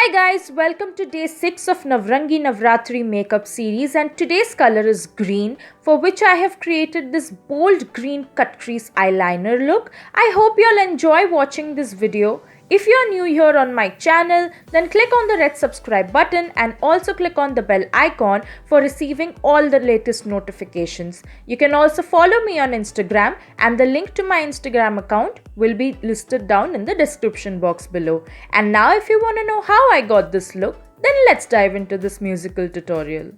Hi guys, welcome to day 6 of Navrangi Navratri Makeup Series, and today's color is green, for which I have created this bold green cut crease eyeliner look. I hope you all enjoy watching this video. If you are new here on my channel, then click on the red subscribe button and also click on the bell icon for receiving all the latest notifications. You can also follow me on Instagram, and the link to my Instagram account will be listed down in the description box below. And now if you want to know how I got this look, then let's dive into this musical tutorial.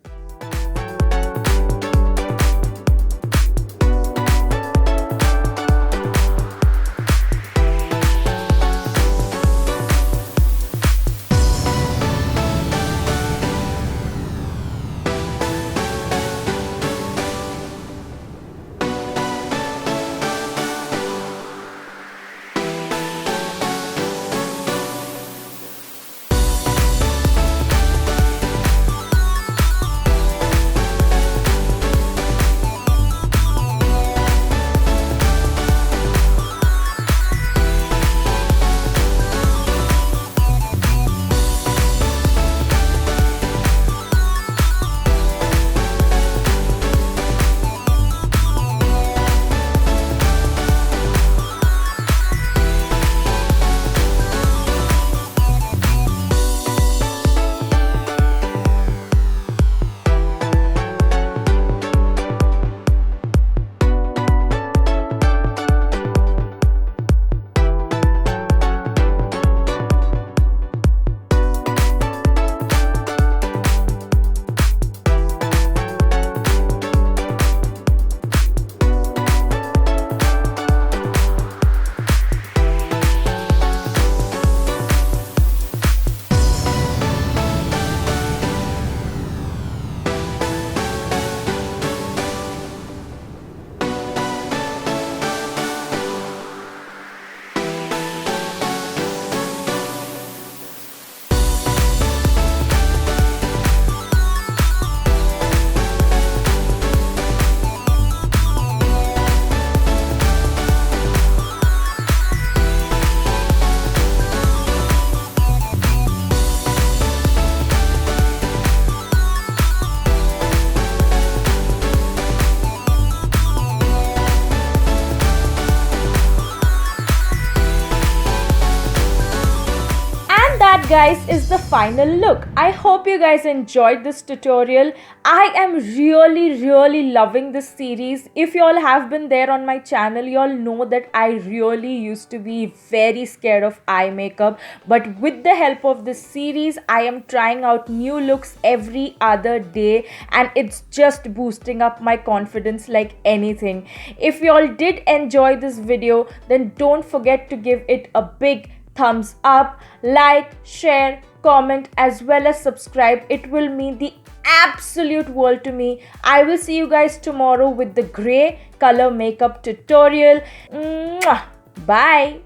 That guys is the final look. I hope you guys enjoyed this tutorial. I am really loving this series. If you all have been there on my channel, you all know that I really used to be very scared of eye makeup, but with the help of this series I am trying out new looks every other day, and it's just boosting up my confidence like anything. If you all did enjoy this video, then don't forget to give it a big thumbs up, like, share, comment, as well as subscribe. It will mean the absolute world to me. I will see you guys tomorrow with the grey color makeup tutorial. Mwah! Bye.